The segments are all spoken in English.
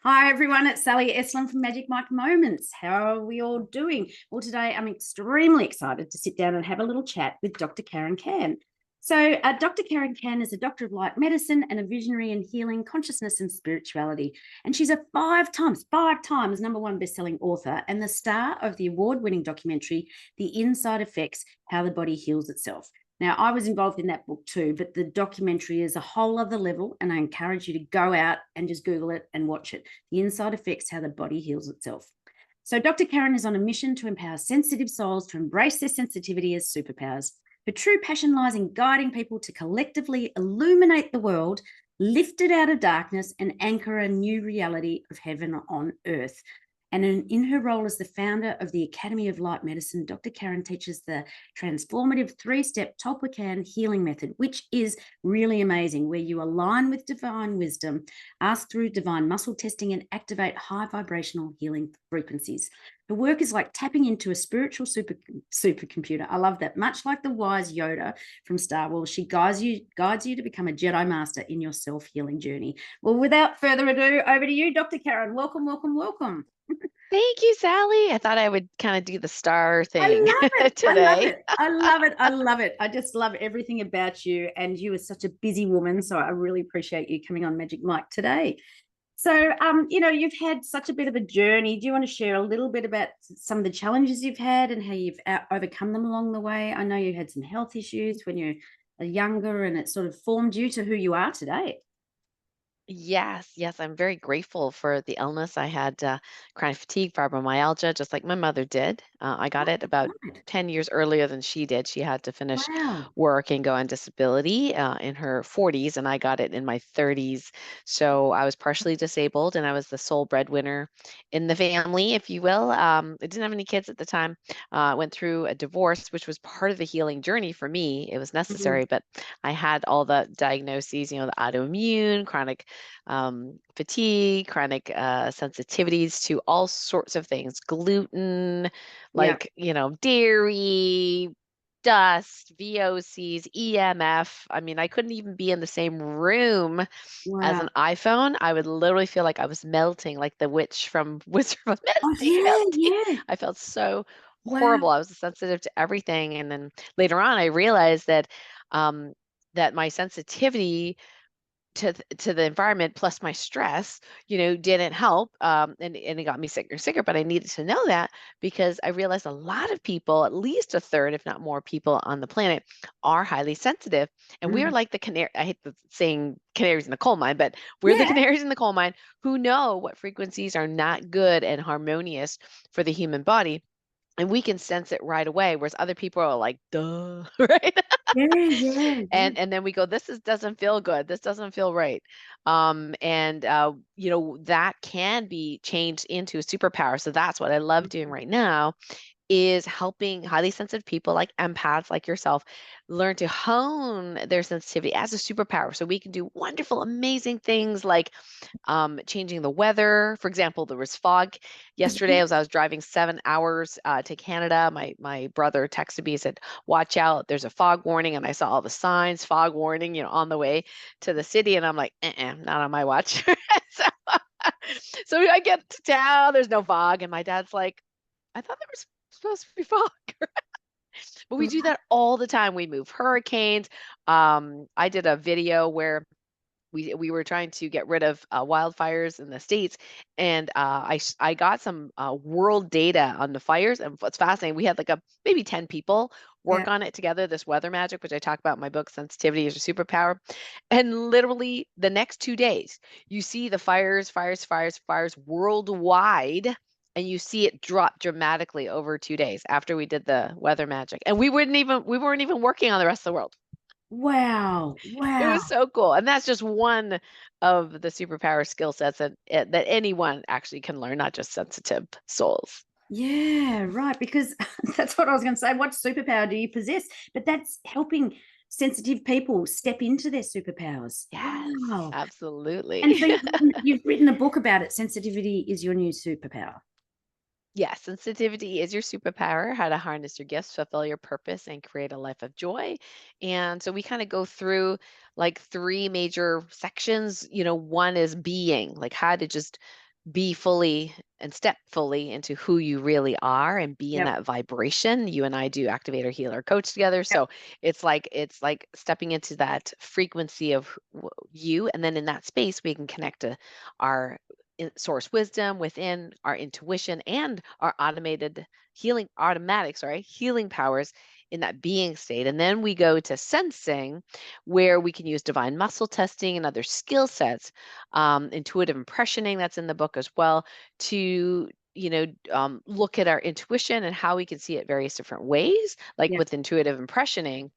Hi everyone, it's Sally Estlin from Magic Mike Moments. How are we all doing? Well, today I'm extremely excited to sit down and have a little chat with Dr. Karen Can. Dr. Karen Can is a doctor of light medicine and a visionary in healing, consciousness, and spirituality. And she's a five times #1 bestselling author and the star of the award-winning documentary, The Inside Effects: How the Body Heals Itself. Now, I was involved in that book too, but the documentary is a whole other level, and I encourage you to go out and just Google it and watch it. The Inside Effects: How the Body Heals Itself. So Dr. Karen is on a mission to empower sensitive souls to embrace their sensitivity as superpowers. Her true passion lies in guiding people to collectively illuminate the world, lift it out of darkness, and anchor a new reality of heaven on earth. And in her role as the founder of the Academy of Light Medicine, Dr. Karen teaches the transformative 3-step TOLPAKAN Healing Method, which is really amazing, where you align with divine wisdom, ask through divine muscle testing, and activate high vibrational healing frequencies. The work is like tapping into a spiritual supercomputer. I love that. Much like the wise Yoda from Star Wars, she guides you to become a Jedi Master in your self-healing journey. Well, without further ado, over to you, Dr. Karen. Welcome, welcome, welcome. Thank you, Sally. I thought I would kind of do the star I thing love it. I love today. it. I love it. I love it. I just love everything about you. And you are such a busy woman. So I really appreciate you coming on Magic Mike today. You've had such a bit of a journey. Do you want to share a little bit about some of the challenges you've had and how you've overcome them along the way? I know you had some health issues when you were younger, and it sort of formed you to who you are today. Yes, I'm very grateful for the illness. I had chronic fatigue, fibromyalgia, just like my mother did. I got it about Right. 10 years earlier than she did. She had to finish Wow. work and go on disability in her 40s, and I got it in my 30s. So I was partially disabled, and I was the sole breadwinner in the family, if you will. I didn't have any kids at the time. Went through a divorce, which was part of the healing journey for me. It was Mhm. necessary, but I had all the diagnoses, the autoimmune, chronic fatigue, chronic sensitivities to all sorts of things, gluten, Yeah. dairy, dust, VOCs, EMF. I mean, I couldn't even be in the same room as an Wow. iPhone. I would literally feel like I was melting, like the witch from Wizard of Oh, Melting, yeah. melting. Yeah. I felt so Wow. horrible. I was sensitive to everything. And then later on, I realized um, that my sensitivity to the environment plus my stress, didn't help. And it got me sicker and sicker. But I needed to know that because I realized a lot of people, at least a third, if not more people on the planet, are highly sensitive. And we are Mm. like the canary. I hate the saying canaries in the coal mine, but we're the Yeah. canaries in the coal mine who know what frequencies are not good and harmonious for the human body. And we can sense it right away, whereas other people are like, duh, right? Yeah. Yeah. Yeah. And then we go, this is doesn't feel good, this doesn't feel right. And that can be changed into a superpower. So that's what I love doing right now, is helping highly sensitive people like empaths like yourself learn to hone their sensitivity as a superpower, so we can do wonderful amazing things like changing the weather. For example, there was fog yesterday as I was driving 7 hours to Canada. My brother texted me and said, "Watch out! There's a fog warning," and I saw all the signs, fog warning, on the way to the city, and I'm like, not on my watch." so, so I get to town. There's no fog, and my dad's like, "I thought there was supposed to be fog." But we do that all the time. We move hurricanes. I did a video where we were trying to get rid of wildfires in the states, and I got some world data on the fires. And what's fascinating, we had like a maybe 10 people work Yeah. on it together. This weather magic, which I talk about in my book, Sensitivity is Your Superpower. And literally the next 2 days, you see the fires worldwide. And you see it drop dramatically over 2 days after we did the weather magic. And we weren't even working on the rest of the world. Wow. It Wow. was so cool, and that's just one of the superpower skill sets that anyone actually can learn, not just sensitive souls. Yeah, right. Because that's what I was going to say. What superpower do you possess? But that's helping sensitive people step into their superpowers. Yes, Wow. And absolutely. so you've written a book about it. Sensitivity is your new superpower. Yes, sensitivity is your superpower, how to harness your gifts, fulfill your purpose, and create a life of joy. And so we kind of go through like three major sections. One is being, like how to just be fully and step fully into who you really are and be in Yep. that vibration. You and I do activator healer coach together. Yep. So it's like stepping into that frequency of you. And then in that space, we can connect to our source wisdom within, our intuition, and our healing powers in that being state. And then we go to sensing, where we can use divine muscle testing and other skill sets, intuitive impressioning, that's in the book as well, to look at our intuition and how we can see it various different ways. Like Yep. with intuitive impressioning,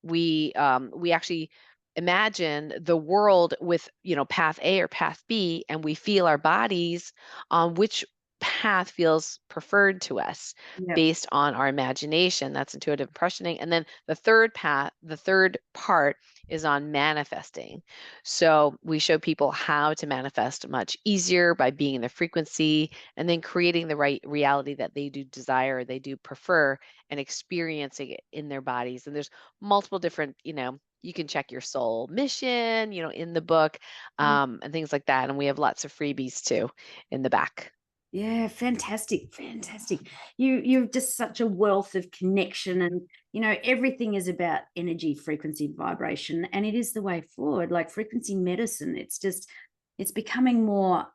we actually imagine the world with path A or path B, and we feel our bodies on which path feels preferred to us Yep. based on our imagination. That's intuitive impressioning. And then the third part is on manifesting. So we show people how to manifest much easier by being in the frequency and then creating the right reality that they do desire, they do prefer, and experiencing it in their bodies. And there's multiple different, you can check your soul mission, in the book, and things like that. And we have lots of freebies too in the back. Yeah, fantastic, fantastic. You're just such a wealth of connection, and everything is about energy, frequency, vibration, and it is the way forward. Like frequency medicine, it's becoming more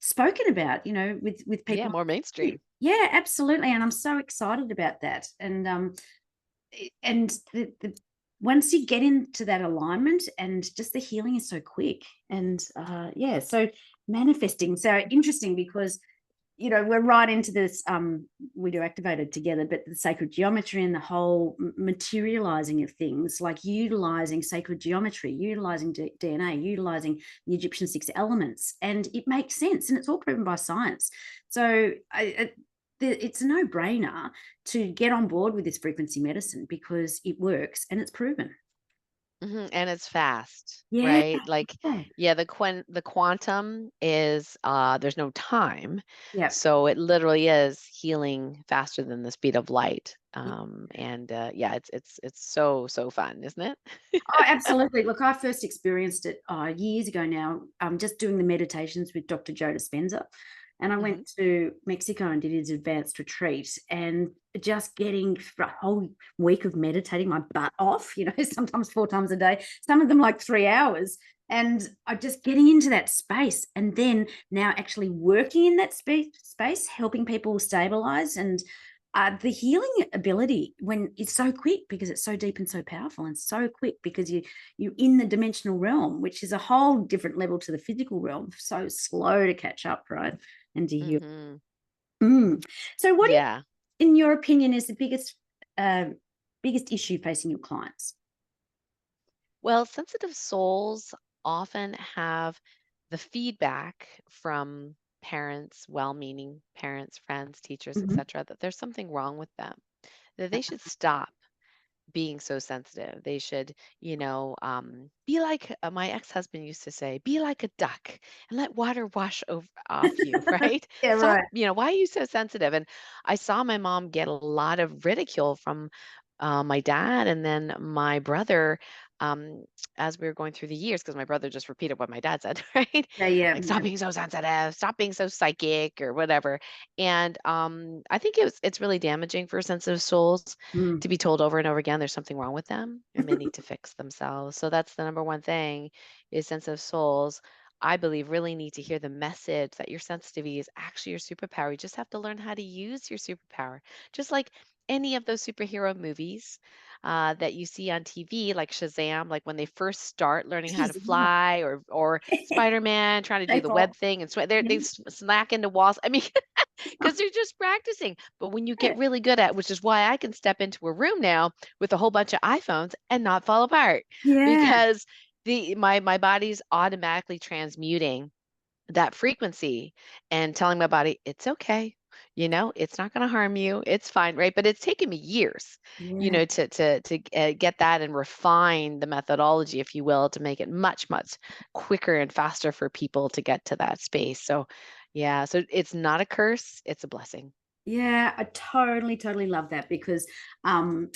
spoken about, with Yeah, people. more mainstream. Yeah, absolutely, and I'm so excited about that. And once you get into that alignment, and just the healing is so quick, and yeah, so manifesting, so interesting, because we're right into this. We do activated together, but the sacred geometry and the whole materializing of things, like utilizing sacred geometry, utilizing DNA, utilizing the Egyptian 6 elements, and it makes sense, and it's all proven by science. So it's a no-brainer to get on board with this frequency medicine, because it works and it's proven. And it's fast, Yeah. right? Like, yeah, the quantum is there's no time. Yeah. So it literally is healing faster than the speed of light. And yeah, it's so fun, isn't it? Oh, absolutely. Look, I first experienced it years ago now, just doing the meditations with Dr. Joe Dispenza. And I hmm went to Mexico and did his advanced retreat, and just getting a whole week of meditating my butt off, sometimes 4 times a day, some of them like 3 hours. And I just getting into that space, and then now actually working in that space, helping people stabilize. And the healing ability, when it's so quick, because it's so deep and so powerful, and so quick because you're in the dimensional realm, which is a whole different level to the physical realm, so slow to catch up, right? And to heal. hmm So what Yeah. in your opinion is the biggest issue facing your clients? Well, sensitive souls often have the feedback from parents, well-meaning parents, friends, teachers, Mhm. etc., that there's something wrong with them, that they should stop being so sensitive. They should, be like my ex-husband used to say, be like a duck and let water wash off you, right? Yeah, Stop, right. why are you so sensitive? And I saw my mom get a lot of ridicule from my dad and then my brother, um, as we were going through the years, because my brother just repeated what my dad said, right? Yeah, yeah, Like, stop yeah. being so sensitive, stop being so psychic or whatever. And I think it's really damaging for sensitive souls Mm. to be told over and over again there's something wrong with them and they need to fix themselves. So that's the number one thing, is sensitive souls, I believe, really need to hear the message that your sensitivity is actually your superpower. You just have to learn how to use your superpower. Just like any of those superhero movies that you see on TV, like Shazam, like when they first start learning how to Jeez, fly, or Spider-Man trying to do take the web off. thing and Yeah, they smack into walls. I mean, because they're just practicing. But when you get really good at, which is why I can step into a room now with a whole bunch of iPhones and not fall apart, yeah, because my body's automatically transmuting that frequency and telling my body it's okay. It's not going to harm you. It's fine, right? But it's taken me years, yeah. to get that and refine the methodology, if you will, to make it much, much quicker and faster for people to get to that space. So, yeah, so it's not a curse, it's a blessing. Yeah, I totally, totally love that, because a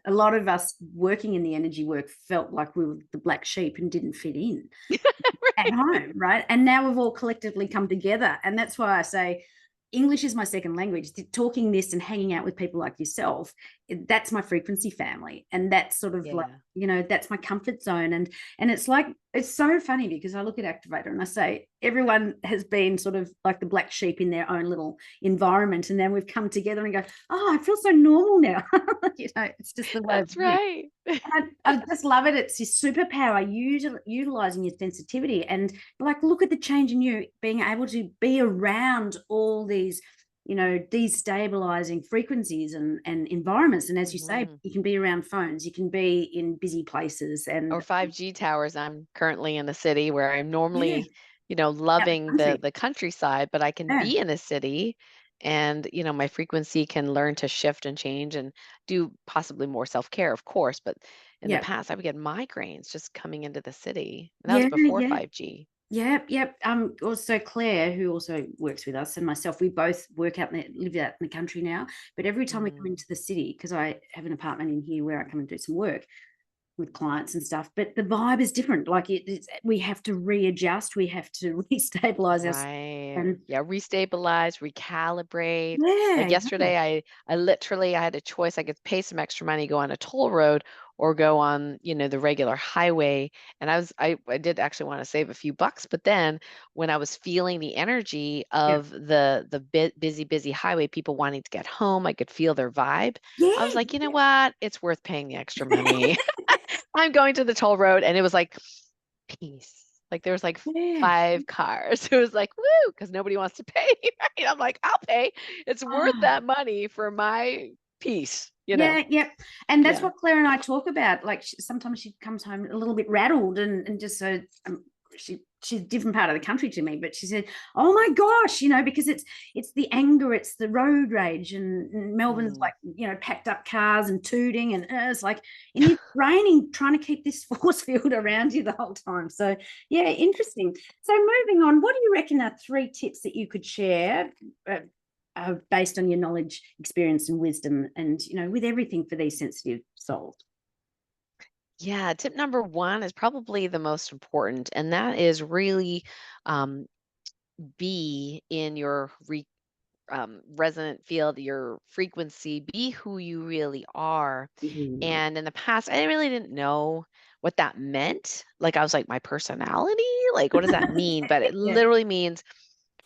lot of us working in the energy work felt like we were the black sheep and didn't fit in. at home, right? And now we've all collectively come together. And that's why I say English is my second language. Talking this and hanging out with people like yourself, that's my frequency family. And that's sort of like, Yeah. that's my comfort zone. And it's like, it's so funny because I look at Activator and I say, everyone has been sort of like the black sheep in their own little environment. And then we've come together and go, oh, I feel so normal now. It's just the way of That's living. right. I just love it. It's your superpower, utilizing your sensitivity, and like, look at the change in you being able to be around all these, destabilizing frequencies and environments. And as you say, Mhm. you can be around phones, you can be in busy places, Or and 5G towers. I'm currently in a city where I'm yeah, normally, out the loving the country. the countryside, but I can Yeah, be in a city and, my frequency can learn to shift and change and do possibly more self-care, of course. But in the yeah, past, I would get migraines just coming into the city. And that was yeah, before yeah. 5G. Yep, yep. Also Claire, who also works with us, and myself, we both live out in the country now. But every time we come Mm, into the city, because I have an apartment in here where I come and do some work with clients and stuff, but the vibe is different. Like we have to readjust, we have to restabilize us, right. and Yeah, restabilize, recalibrate. yeah, Like yesterday, I literally I had a choice. I could pay some extra money, go on a toll road, or go on, the regular highway. And I did actually want to save a few bucks, but then when I was feeling the energy yeah, of the busy highway, people wanting to get home, I could feel their vibe. I was yeah, like, you know what? It's worth paying the extra money. I'm going to the toll road, and it was like peace. Like there was like yeah. 5 cars. It was like, woo, because nobody wants to pay. Right? I'm like, I'll pay. It's worth Oh, that money for my peace. yeah, yeah. And that's Yeah. what Claire and I talk about. Like sometimes she comes home a little bit rattled and just so she's a different part of the country to me, but she said, "Oh my gosh," because it's the anger, it's the road rage, and Melbourne's Mm. like packed up cars and tooting, and it's like, and you're raining trying to keep this force field around you the whole time. So yeah, interesting. So moving on, what do you reckon are 3 tips that you could share? Based on your knowledge, experience, and wisdom, and with everything for these sensitive souls. Yeah. Tip number one is probably the most important, and that is really um, be in your resonant field, your frequency, be who you really are. Mhm. And in the past, I really didn't know what that meant. Like, I was like, my personality? Like, what does that mean? But it Yeah, literally means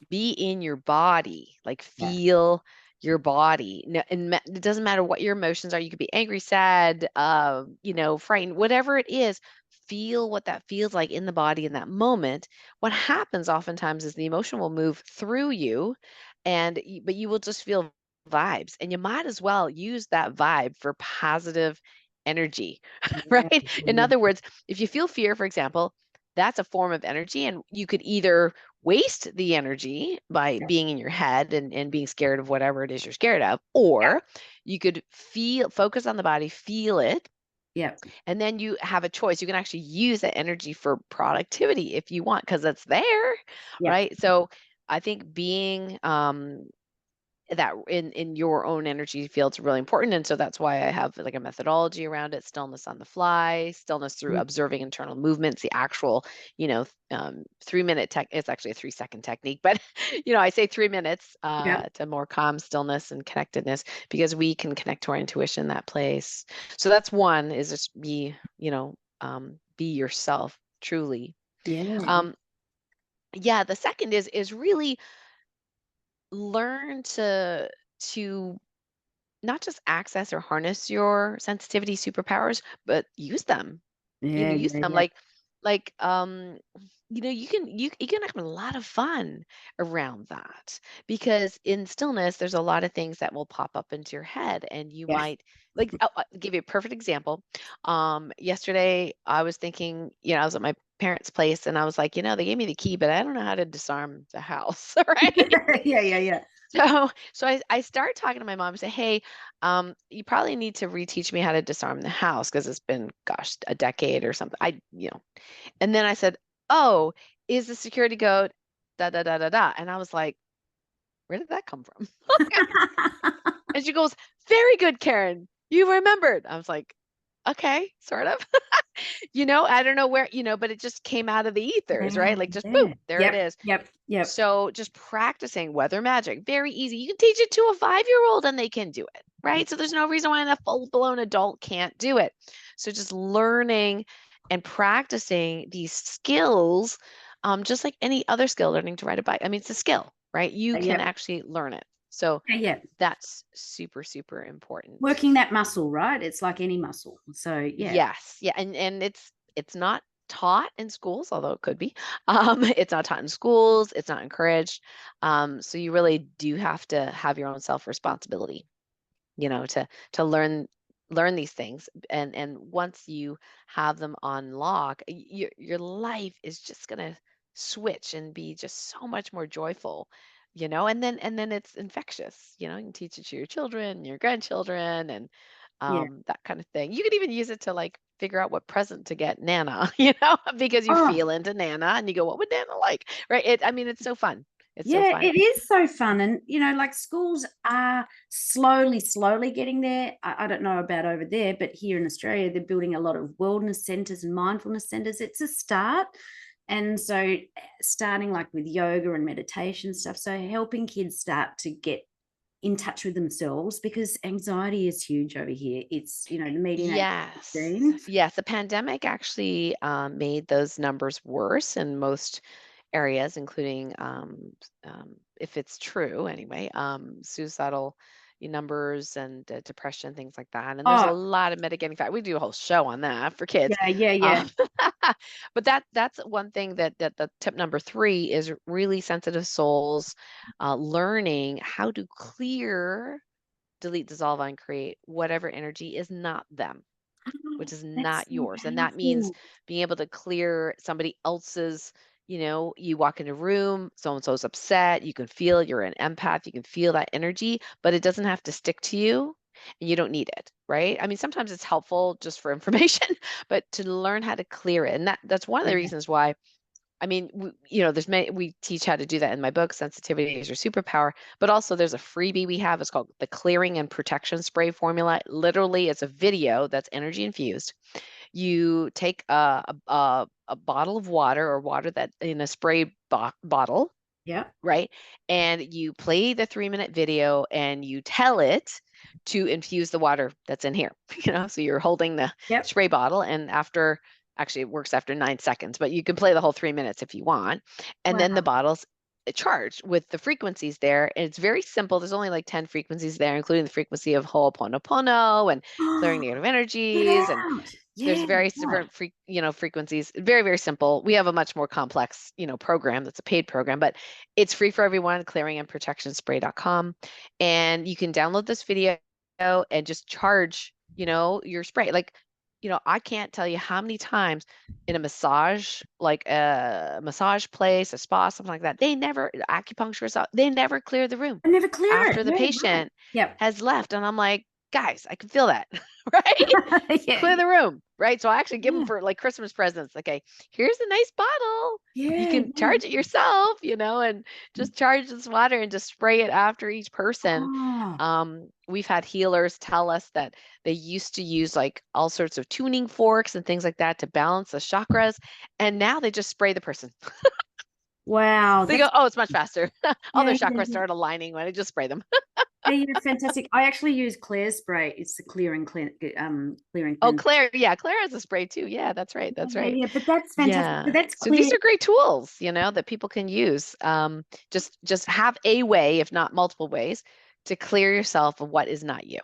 be in your body, like, yeah, feel your body. No, and it doesn't matter what your emotions are. You could be angry, sad, frightened, whatever it is. Feel what that feels like in the body in that moment. What happens oftentimes is the emotion will move through you, but you will just feel vibes, and you might as well use that vibe for positive energy, yeah, right? In yeah, other words, if you feel fear, for example, that's a form of energy, and you could either waste the energy by yeah, being in your head and being scared of whatever it is you're scared of, yeah, or you could focus on the body, feel it, yeah, and then you have a choice. You can actually use that energy for productivity if you want, because it's there, yeah, right? So I think being that in your own energy field is really important, and so that's why I have like a methodology around it: stillness on the fly, stillness through mm, observing internal movements, the actual 3-minute tech. It's actually a 3-second technique, but I say 3 minutes yeah, to more calm, stillness, and connectedness, because we can connect to our intuition, that place. So that's one, is just be yourself truly. yeah, um yeah, the second is really learn to not just access or harness your sensitivity superpowers, but use them. yeah, Use yeah, them yeah, like you can have a lot of fun around that, because in stillness there's a lot of things that will pop up into your head, and you yeah. might, like, I'll give you a perfect example. Yesterday I was thinking, I was at my parents' place, and I was like, they gave me the key, but I don't know how to disarm the house. Right? Yeah, yeah, yeah. So I start talking to my mom and say, hey, you probably need to reteach me how to disarm the house, because it's been, gosh, a decade or something. And then I said, oh, is the security code da da da da da? And I was like, where did that come from? And she goes, very good, Karen. You remembered. I was like, okay, sort of. I don't know where, but it just came out of the ethers, right? Like just Yeah. boom, there it Yep. is. Yep. Yep. So just practicing weather magic, very easy. You can teach it to a 5-year-old and they can do it, right? So there's no reason why a full-blown adult can't do it. So just learning and practicing these skills, just like any other skill, learning to ride a bike. I mean, it's a skill, right? You can Yep. actually learn it. So Yeah. that's super, super important. Working that muscle, right? It's like any muscle. So yeah. Yes. Yeah. And it's not taught in schools, although it could be. It's not taught in schools, it's not encouraged. So you really do have to have your own self-responsibility, to learn these things. And once you have them on lock, your life is just gonna switch and be just so much more joyful, and then it's infectious. You can teach it to your children, your grandchildren, and Yeah. that kind of thing. You could even use it to like figure out what present to get Nana, because you Oh, feel into Nana and you go, what would Nana like? Right. I mean, it's so fun. It's so yeah, fun. it is so fun. And, like schools are slowly getting there. I don't know about over there, but here in Australia, they're building a lot of wellness centers and mindfulness centers. It's a start. And so starting like with yoga and meditation stuff. So helping kids start to get in touch with themselves, because anxiety is huge over here. It's, the median age is Yes. 15. Yes. The pandemic actually made those numbers worse in most areas, including, if it's true anyway, suicidal numbers and depression, things like that. And there's a Oh, lot of mitigating factors. We do a whole show on that for kids. yeah. Um, but that's one thing that the tip number 3 is really sensitive souls learning how to clear, delete, dissolve, uncreate whatever energy is not them, Oh, which is that's not so yours. And that means powerful. being able to clear somebody else's, you walk in a room, so and so's upset, you can feel it, you're an empath, you can feel that energy, but it doesn't have to stick to you and you don't need it, right? I mean, sometimes it's helpful just for information, but to learn how to clear it. And that's one of the Yeah. reasons why, I mean, we teach how to do that in my book, Sensitivity is Your Superpower, but also there's a freebie we have. It's called the Clearing and Protection Spray Formula. Literally, it's a video that's energy infused. You take a bottle of water, or water that in a spray bottle, Yeah. right? And you play the 3-minute video and you tell it to infuse the water that's in here. So you're holding the Yep. spray bottle, and actually it works after 9 seconds, but you can play the whole 3 minutes if you want. And then the Wow. bottle's charged with the frequencies there. And it's very simple. There's only like 10 frequencies there, including the frequency of Ho'oponopono and clearing negative Get energies. And out. there's Yeah. various Right. different frequencies. Very, very simple. We have a much more complex, program that's a paid program, but it's free for everyone, clearingandprotectionspray.com. And you can download this video and just charge, your spray. Like, I can't tell you how many times in a massage, like a massage place, a spa, something like that, acupuncturist, they never clear the room I never clear it. after the Yeah. Right. patient Yep. has left. And I'm like, guys, I can feel that, right? Yeah. Clear the room, right? So I actually give them Yeah. for like Christmas presents. Okay, here's a nice bottle. You Yeah. can charge it yourself, and just charge this water and just spray it after each person. Oh, We've had healers tell us that they used to use like all sorts of tuning forks and things like that to balance the chakras, and now they just spray the person. wow. They go, That's oh, it's much faster. All yeah, their yeah, chakras yeah. start aligning when I just spray them. Yeah, fantastic. I actually use Claire spray. It's the clearing Oh, cleanse. Claire. Yeah, Claire has a spray too. Yeah, that's right. That's Yeah, right. yeah, but that's fantastic. So Yeah. that's So these clear. are great tools, that people can use. Just have a way, if not multiple ways, to clear yourself of what is not you.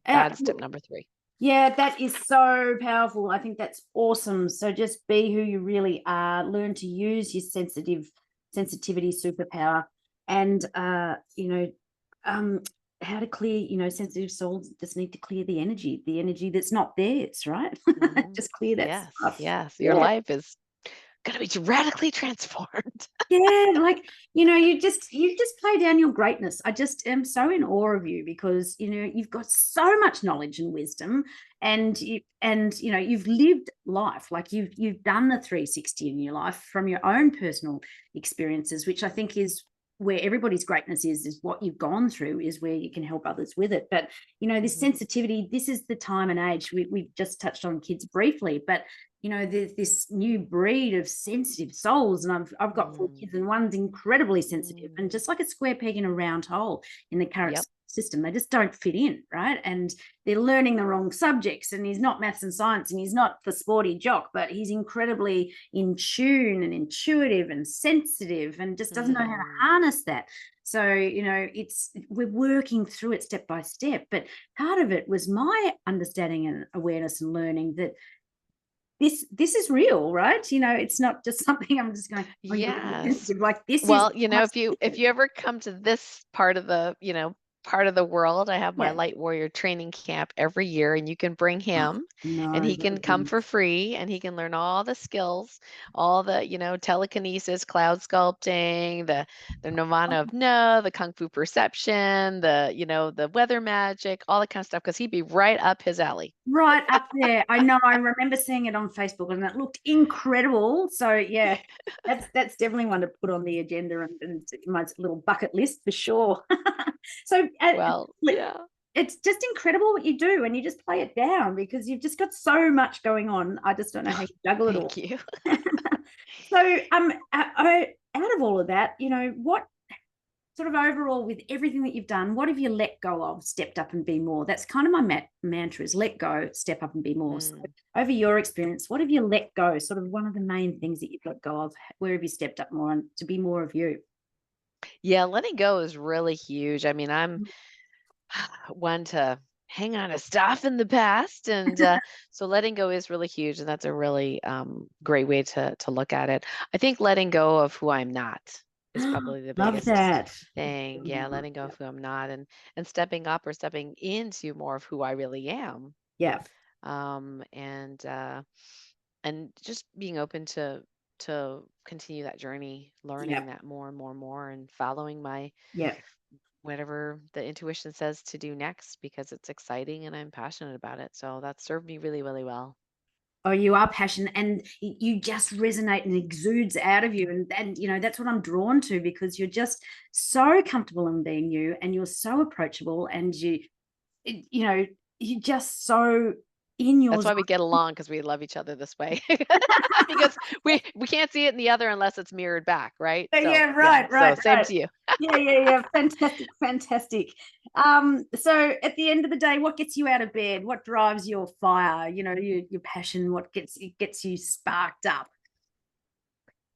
That's tip Look, number 3. yeah, that is so powerful. I think that's awesome. So just be who you really are. Learn to use your sensitivity superpower, and um, how to clear. Sensitive souls just need to clear the energy that's not theirs, right? Hmm. Just clear that Yes. stuff. Yes. Your Yeah. life is going to be radically transformed. Yeah, like you just play down your greatness. I just am so in awe of you, because you've got so much knowledge and wisdom, and you've lived life. Like you've done the 360 in your life from your own personal experiences, which I think is where everybody's greatness is what you've gone through is where you can help others with it. But, you know, this sensitivity, this is the time and age. We've just touched on kids briefly, but, you know, there's this new breed of sensitive souls. And I've got 4 kids, and one's incredibly sensitive, and just like a square peg in a round hole in the current Yep. system, they just don't fit in, right? And they're learning the wrong subjects, and he's not maths and science, and he's not the sporty jock, but he's incredibly in tune and intuitive and sensitive, and just doesn't know how to harness that. So, you know, we're working through it step by step. But part of it was my understanding and awareness and learning that this is real, right? You know, it's not just something I'm just going, oh, Yes. like this Well, is you know, if you ever come to this part of the, you know, part of the world, I have my yeah. light warrior training camp every year, and you can bring him, and No, he can come for free, and he can learn all the skills, all the, you know, telekinesis, cloud sculpting, the nirvana of no, the kung fu perception, the, you know, the weather magic, all that kind of stuff, because he'd be right up his alley. right up there. I know. I remember seeing it on Facebook, and it looked incredible. So yeah, that's definitely one to put on the agenda and my little bucket list for sure. So Well, yeah. it's just incredible what you do, and you just play it down because you've just got so much going on. I just don't know how you juggle it all. Thank you. So out of all of that, you know, what sort of overall with everything that you've done, what have you let go of, stepped up and be more? That's kind of my mantra is let go, step up and be more. So over your experience, what have you let go? Sort of one of the main things that you've let go of, where have you stepped up more and to be more of you? Yeah, letting go is really huge. I mean, I'm one to hang on to stuff in the past, and so letting go is really huge, and that's a really great way to look at it. I think letting go of who I'm not is probably the Love biggest that. thing. Yeah, letting go of who I'm not, and stepping up or stepping into more of who I really am. Yeah. um and uh and just being open to continue that journey, Yeah. learning that more and more and more, and following my Yeah. whatever the intuition says to do next, because it's exciting and I'm passionate about it. So that served me really, really well. Oh, you are passionate, and you just resonate and exudes out of you. And, you know, that's what I'm drawn to, because you're just so comfortable in being you, and you're so approachable, and you know, you're just so in your That's why zone. we get along, because we love each other this way. Because we can't see it in the other unless it's mirrored back, right? So Yeah, yeah. right, So right, same right. to you. Yeah. Fantastic, fantastic. So at the end of the day, what gets you out of bed? What drives your fire? You know, your passion. What gets you sparked up?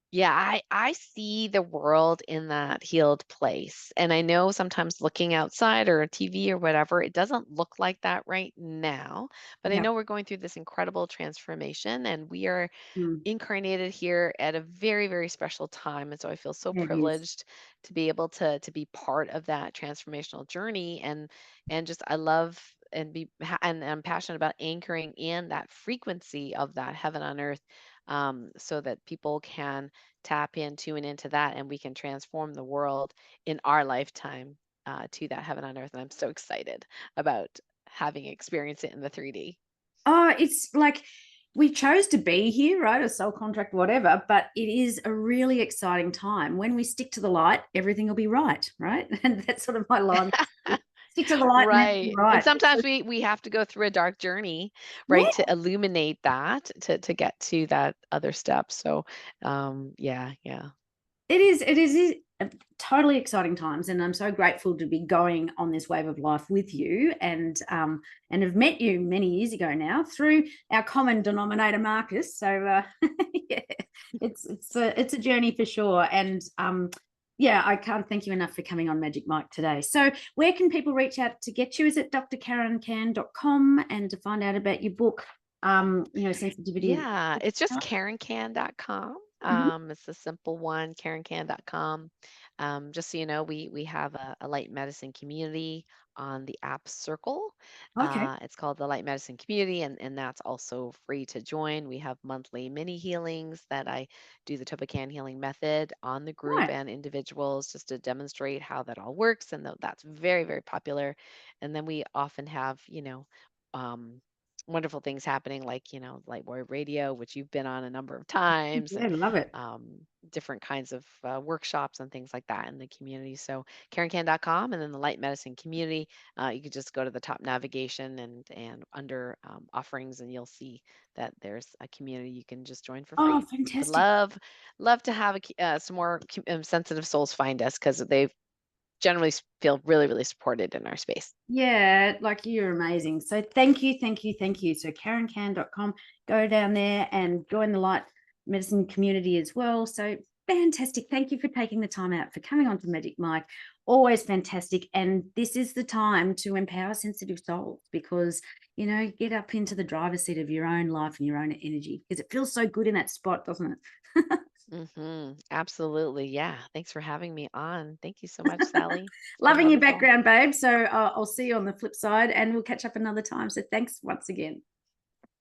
Yeah, I see the world in that healed place. And I know sometimes looking outside or a TV or whatever, it doesn't look like that right now. But I Yeah. know we're going through this incredible transformation, and we are Mm, incarnated here at a very, very special time. And so I feel so it is. privileged to be able to be part of that transformational journey. And just I love and and I'm passionate about anchoring in that frequency of that heaven on earth, so that people can tap into and into that, and we can transform the world in our lifetime, to that heaven on earth. And I'm so excited about having experienced it in the 3D. Oh, it's like we chose to be here, right? A soul contract, whatever, but it is a really exciting time. When we stick to the light, everything will be right, right? And that's sort of my line. Stick to the light and everything Right. And right. sometimes we have to go through a dark journey, Yeah, right, to illuminate that, to get to that other step. So, yeah, yeah. it is totally exciting times, and I'm so grateful to be going on this wave of life with you, and have met you many years ago now through our common denominator, Marcus. So yeah, it's a journey for sure, and yeah, I can't thank you enough for coming on Magic Mike today. So where can people reach out to get you? Is it drkarencan.com, and to find out about your book, you know, sensitivity? Yeah, it's just karencan.com. Mhm. It's a simple one, karencan.com. Just so you know, we have a light medicine community on the app Circle. Okay. It's called the Light Medicine Community, and that's also free to join. We have monthly mini healings that I do the TOPAKAN Healing Method on the group Right. and individuals, just to demonstrate how that all works. And that's very, very popular. And then we often have, um, wonderful things happening, like, Lightboy Radio, which you've been on a number of times, Yeah, and love it. different kinds of workshops and things like that in the community. So KarenCan.com, and then the Light Medicine community. You could just go to the top navigation and under offerings, and you'll see that there's a community you can just join for Oh, free. I'd fantastic. love to have some more sensitive souls find us, because they generally feel really, really supported in our space. Yeah, like you're amazing. So thank you, thank you, thank you. So KarenCan.com, go down there and join the Light Medicine community as well. So fantastic. Thank you for taking the time out, for coming on to Magic Mike. Always fantastic. And this is the time to empower sensitive souls, because, get up into the driver's seat of your own life and your own energy, because it feels so good in that spot, doesn't it? Absolutely. Yeah. Thanks for having me on. Thank you so much, Sally. It's been Loving your wonderful. background, babe. So I'll see you on the flip side, and we'll catch up another time. So thanks once again.